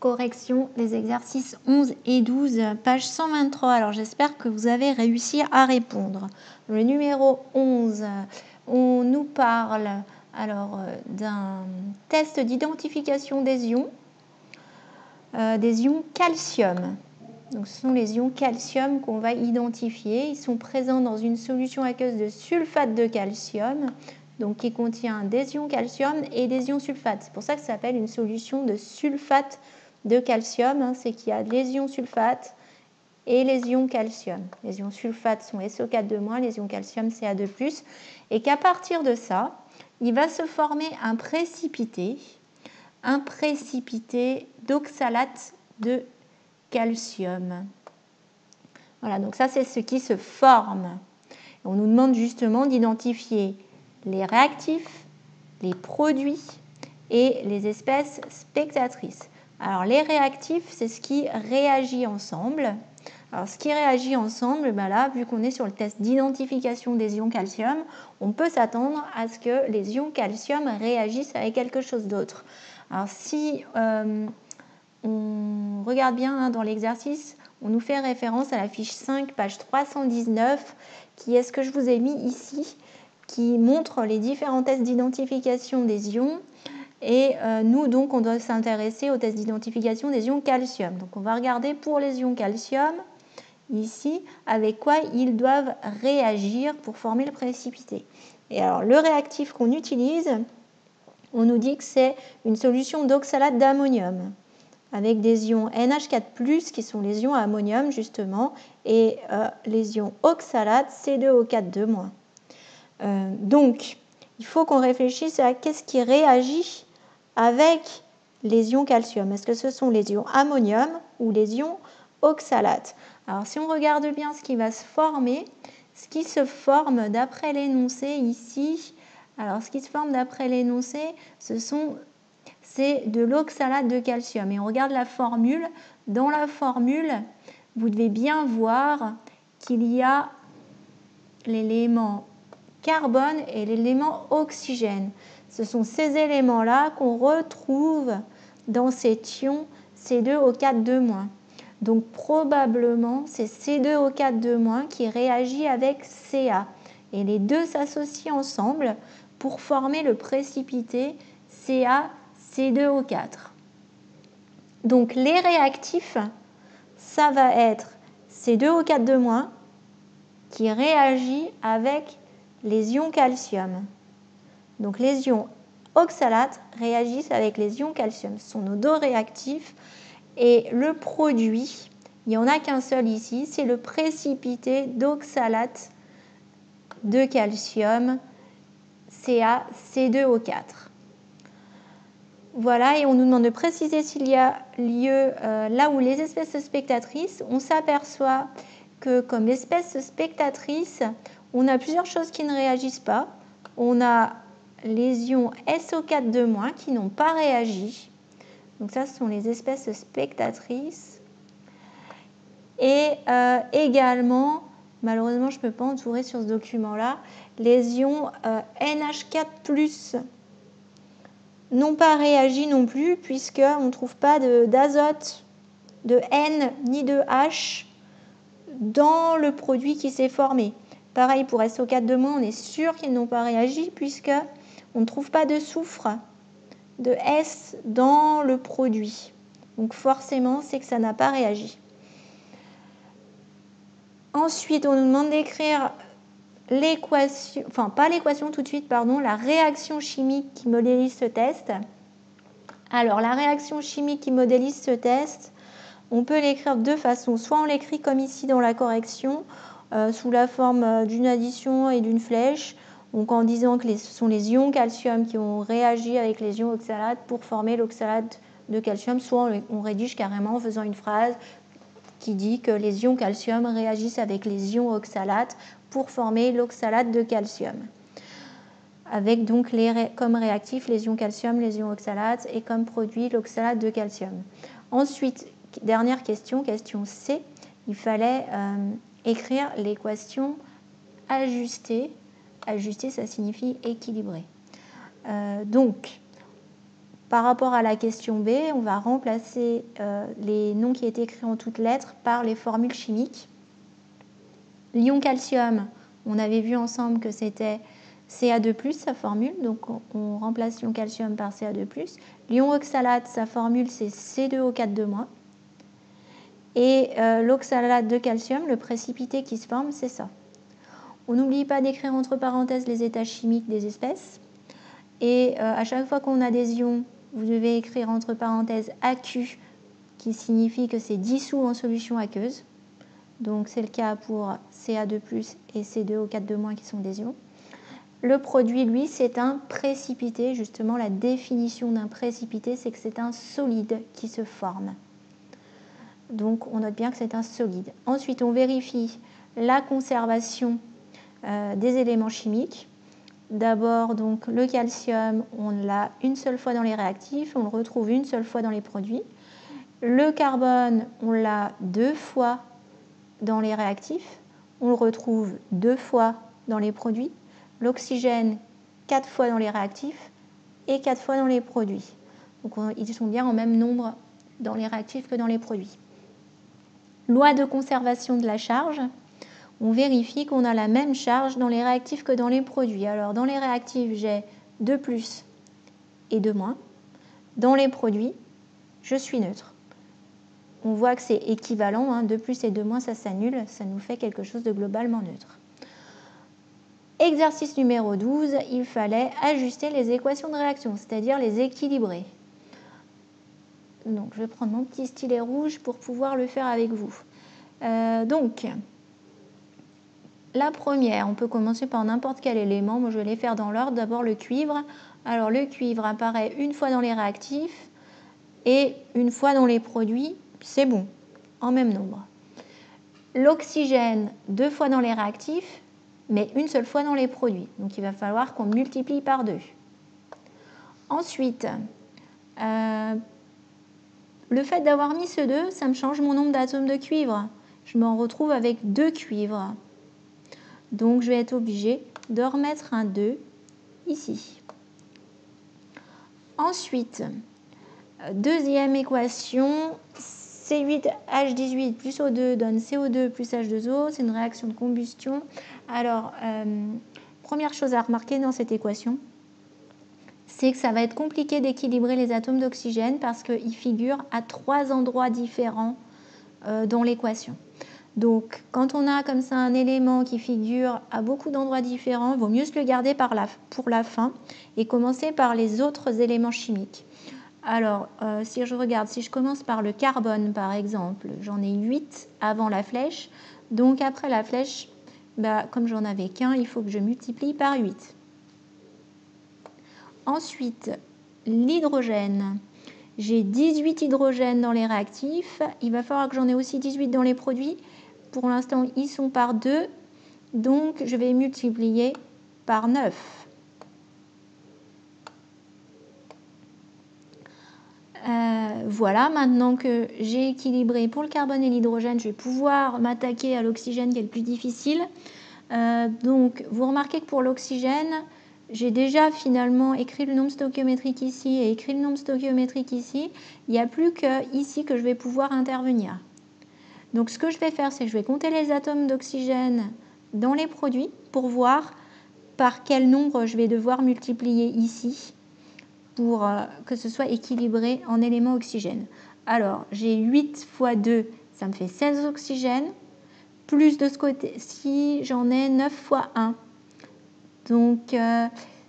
Correction des exercices 11 et 12, page 123. Alors j'espère que vous avez réussi à répondre. Le numéro 11, on nous parle alors d'un test d'identification des ions calcium. Donc ce sont les ions calcium qu'on va identifier. Ils sont présents dans une solution aqueuse de sulfate de calcium, donc qui contient des ions calcium et des ions sulfate. C'est pour ça que ça s'appelle une solution de sulfate de calcium, c'est qu'il y a les ions sulfate et les ions calcium. Les ions sulfate sont SO4-, les ions calcium Ca2+, et qu'à partir de ça, il va se former un précipité d'oxalate de calcium. Voilà, donc ça c'est ce qui se forme. On nous demande justement d'identifier les réactifs, les produits et les espèces spectatrices. Alors les réactifs, c'est ce qui réagit ensemble. Alors ce qui réagit ensemble, là, vu qu'on est sur le test d'identification des ions calcium, on peut s'attendre à ce que les ions calcium réagissent avec quelque chose d'autre. Alors si on regarde bien dans l'exercice, on nous fait référence à la fiche 5, page 319, qui est ce que je vous ai mis ici, qui montre les différents tests d'identification des ions. Et nous, donc, on doit s'intéresser au test d'identification des ions calcium. Donc, on va regarder pour les ions calcium, ici, avec quoi ils doivent réagir pour former le précipité. Et alors, le réactif qu'on utilise, on nous dit que c'est une solution d'oxalate d'ammonium, avec des ions NH4+, qui sont les ions à ammonium, justement, et les ions oxalate, C2O4-. Donc, il faut qu'on réfléchisse à qu'est-ce qui réagit avec les ions calcium. Est-ce que ce sont les ions ammonium ou les ions oxalate? Alors, si on regarde bien ce qui va se former, ce qui se forme d'après l'énoncé ici, alors ce qui se forme d'après l'énoncé, c'est de l'oxalate de calcium. Et on regarde la formule. Dans la formule, vous devez bien voir qu'il y a l'élément carbone et l'élément oxygène. Ce sont ces éléments-là qu'on retrouve dans cet ion C2O4-. Donc probablement c'est C2O4-, qui réagit avec Ca. Et les deux s'associent ensemble pour former le précipité CaC2O4. Donc les réactifs, ça va être C2O4-, qui réagit avec les ions calcium. Donc les ions oxalate réagissent avec les ions calcium. Ce sont nos deux réactifs. Et le produit, il n'y en a qu'un seul ici, c'est le précipité d'oxalate de calcium, CaC2O4. Voilà, et on nous demande de préciser s'il y a lieu là où les espèces spectatrices, on s'aperçoit que comme espèces spectatrices, on a plusieurs choses qui ne réagissent pas. On a les ions SO4-, qui n'ont pas réagi. Donc ça, ce sont les espèces spectatrices. Et également, malheureusement, je ne peux pas entourer sur ce document-là, les ions NH4+, n'ont pas réagi non plus, puisqu'on ne trouve pas d'azote, de N ni de H dans le produit qui s'est formé. Pareil pour SO4-, on est sûr qu'ils n'ont pas réagi, puisqu'on ne trouve pas de soufre, de S dans le produit. Donc forcément, c'est que ça n'a pas réagi. Ensuite, on nous demande d'écrire l'équation, enfin pas l'équation tout de suite, pardon, la réaction chimique qui modélise ce test. Alors, la réaction chimique qui modélise ce test, on peut l'écrire de deux façons. Soit on l'écrit comme ici dans la correction, sous la forme d'une addition et d'une flèche, donc en disant que ce sont les ions calcium qui ont réagi avec les ions oxalate pour former l'oxalate de calcium. Soit on rédige carrément en faisant une phrase qui dit que les ions calcium réagissent avec les ions oxalate pour former l'oxalate de calcium. Avec donc comme réactifs les ions calcium, les ions oxalate et comme produit l'oxalate de calcium. Ensuite, dernière question, question C, il fallait écrire l'équation ajustée. Ajustée, ça signifie équilibré. Donc, par rapport à la question B, on va remplacer les noms qui étaient écrits en toutes lettres par les formules chimiques. L'ion calcium, on avait vu ensemble que c'était Ca2+, sa formule, donc on remplace l'ion calcium par Ca2+. L'ion oxalate, sa formule, c'est C2O4 et l'oxalate de calcium, le précipité qui se forme, c'est ça. On n'oublie pas d'écrire entre parenthèses les états chimiques des espèces. Et à chaque fois qu'on a des ions, vous devez écrire entre parenthèses AQ, qui signifie que c'est dissous en solution aqueuse. Donc c'est le cas pour Ca2+, et C2O4 qui sont des ions. Le produit, lui, c'est un précipité. Justement, la définition d'un précipité, c'est que c'est un solide qui se forme. Donc on note bien que c'est un solide. Ensuite, on vérifie la conservation des éléments chimiques. D'abord, donc, le calcium, on l'a une seule fois dans les réactifs, on le retrouve une seule fois dans les produits. Le carbone, on l'a 2 fois dans les réactifs, on le retrouve 2 fois dans les produits. L'oxygène, 4 fois dans les réactifs et 4 fois dans les produits. Donc ils sont bien en même nombre dans les réactifs que dans les produits. Loi de conservation de la charge. On vérifie qu'on a la même charge dans les réactifs que dans les produits. Alors dans les réactifs, j'ai 2+ et 2-. Dans les produits, je suis neutre. On voit que c'est équivalent, hein, 2+ et 2-, ça s'annule, ça nous fait quelque chose de globalement neutre. Exercice numéro 12, il fallait ajuster les équations de réaction, c'est-à-dire les équilibrer. Donc je vais prendre mon petit stylet rouge pour pouvoir le faire avec vous. Donc, la première, on peut commencer par n'importe quel élément. Moi, je vais les faire dans l'ordre. D'abord, le cuivre. Alors, le cuivre apparaît une fois dans les réactifs et une fois dans les produits. C'est bon, en même nombre. L'oxygène, 2 fois dans les réactifs, mais une seule fois dans les produits. Donc, il va falloir qu'on multiplie par 2. Ensuite, le fait d'avoir mis ce 2, ça me change mon nombre d'atomes de cuivre. Je m'en retrouve avec 2 cuivres. Donc, je vais être obligée de remettre un 2 ici. Ensuite, deuxième équation, C8H18 plus O2 donne CO2 plus H2O. C'est une réaction de combustion. Alors, première chose à remarquer dans cette équation, c'est que ça va être compliqué d'équilibrer les atomes d'oxygène parce qu'ils figurent à 3 endroits différents dans l'équation. Donc, quand on a comme ça un élément qui figure à beaucoup d'endroits différents, il vaut mieux se le garder pour la fin et commencer par les autres éléments chimiques. Alors, si je regarde, si je commence par le carbone, par exemple, j'en ai 8 avant la flèche. Donc, après la flèche, comme j'en avais qu'un, il faut que je multiplie par 8. Ensuite, l'hydrogène. J'ai 18 hydrogènes dans les réactifs. Il va falloir que j'en ai aussi 18 dans les produits. Pour l'instant, ils sont par 2. Donc, je vais multiplier par 9. Voilà, maintenant que j'ai équilibré pour le carbone et l'hydrogène, je vais pouvoir m'attaquer à l'oxygène qui est le plus difficile. Donc, vous remarquez que pour l'oxygène, j'ai déjà finalement écrit le nombre stoichiométrique ici et écrit le nombre stoichiométrique ici. Il n'y a plus qu'ici que je vais pouvoir intervenir. Donc, ce que je vais faire, c'est que je vais compter les atomes d'oxygène dans les produits pour voir par quel nombre je vais devoir multiplier ici pour que ce soit équilibré en éléments oxygène. Alors, j'ai 8 fois 2, ça me fait 16 oxygènes. Plus de ce côté-ci, j'en ai 9 fois 1. Donc,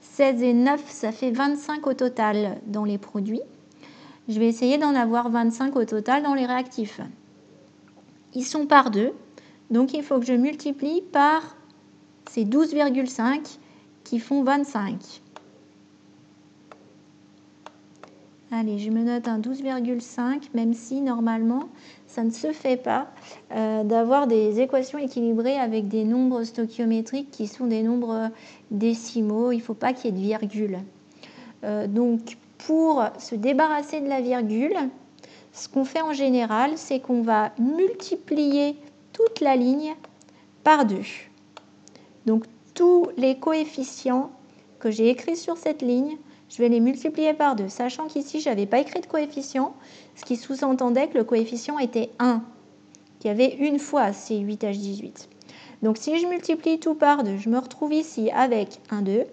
16 et 9, ça fait 25 au total dans les produits. Je vais essayer d'en avoir 25 au total dans les réactifs. Ils sont par 2, donc il faut que je multiplie par ces 12,5 qui font 25. Allez, je me note un 12,5, même si normalement, ça ne se fait pas d'avoir des équations équilibrées avec des nombres stoichiométriques qui sont des nombres décimaux. Il ne faut pas qu'il y ait de virgule. Donc, pour se débarrasser de la virgule, ce qu'on fait en général, c'est qu'on va multiplier toute la ligne par 2. Donc, tous les coefficients que j'ai écrits sur cette ligne, je vais les multiplier par 2, sachant qu'ici, je n'avais pas écrit de coefficient, ce qui sous-entendait que le coefficient était 1, qu'il y avait une fois ces 8H18. Donc, si je multiplie tout par 2, je me retrouve ici avec un 2,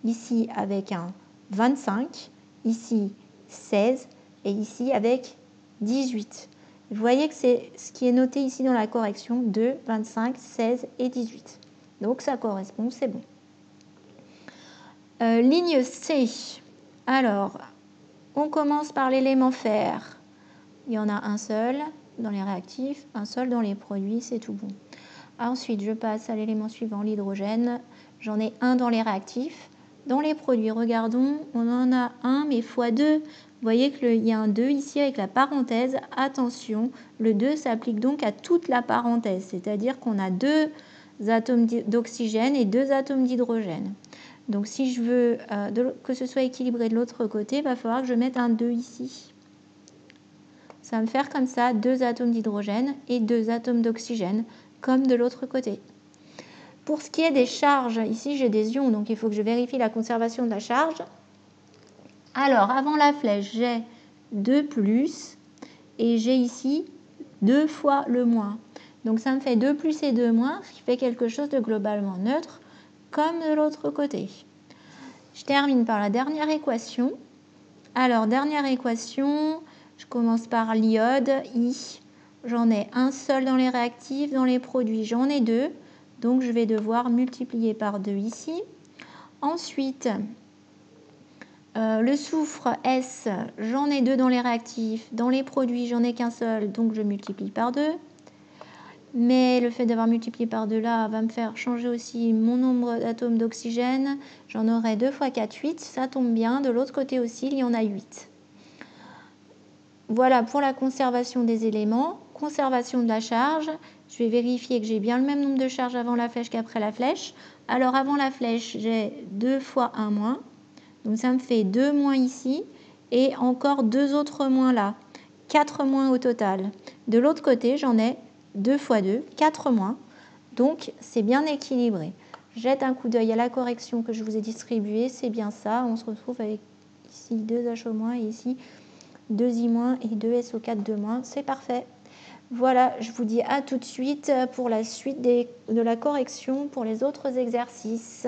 ici avec un 25, ici 16 et ici avec 18. Vous voyez que c'est ce qui est noté ici dans la correction, 2, 25, 16 et 18. Donc, ça correspond, c'est bon. Ligne C. Alors, on commence par l'élément fer. Il y en a un seul dans les réactifs, un seul dans les produits, c'est tout bon. Ensuite, je passe à l'élément suivant, l'hydrogène. J'en ai un dans les réactifs. Dans les produits, regardons, on en a un, mais fois 2. Vous voyez qu'il y a un 2 ici avec la parenthèse. Attention, le 2 s'applique donc à toute la parenthèse, c'est-à-dire qu'on a 2 atomes d'oxygène et 2 atomes d'hydrogène. Donc, si je veux que ce soit équilibré de l'autre côté, il va falloir que je mette un 2 ici. Ça va me faire comme ça 2 atomes d'hydrogène et 2 atomes d'oxygène, comme de l'autre côté. Pour ce qui est des charges, ici j'ai des ions, donc il faut que je vérifie la conservation de la charge. Alors, avant la flèche, j'ai 2 plus et j'ai ici 2 fois le moins. Donc ça me fait 2 plus et 2 moins, ce qui fait quelque chose de globalement neutre, comme de l'autre côté. Je termine par la dernière équation. Alors, dernière équation, je commence par l'iode, I. J'en ai un seul dans les réactifs, dans les produits, j'en ai 2. Donc, je vais devoir multiplier par 2 ici. Ensuite, le soufre, S, j'en ai 2 dans les réactifs. Dans les produits, j'en ai qu'un seul, donc je multiplie par 2. Mais le fait d'avoir multiplié par 2 là va me faire changer aussi mon nombre d'atomes d'oxygène. J'en aurai 2 fois 4, 8. Ça tombe bien. De l'autre côté aussi, il y en a 8. Voilà pour la conservation des éléments. Conservation de la charge. Je vais vérifier que j'ai bien le même nombre de charges avant la flèche qu'après la flèche. Alors avant la flèche, j'ai 2 fois 1 moins. Donc ça me fait 2 moins ici. Et encore 2 autres moins là. 4 moins au total. De l'autre côté, j'en ai 2 fois 2, 4 moins. Donc, c'est bien équilibré. Jette un coup d'œil à la correction que je vous ai distribuée. C'est bien ça. On se retrouve avec ici 2HO- et ici 2I- et 2SO4 2-. C'est parfait. Voilà, je vous dis à tout de suite pour la suite de la correction pour les autres exercices.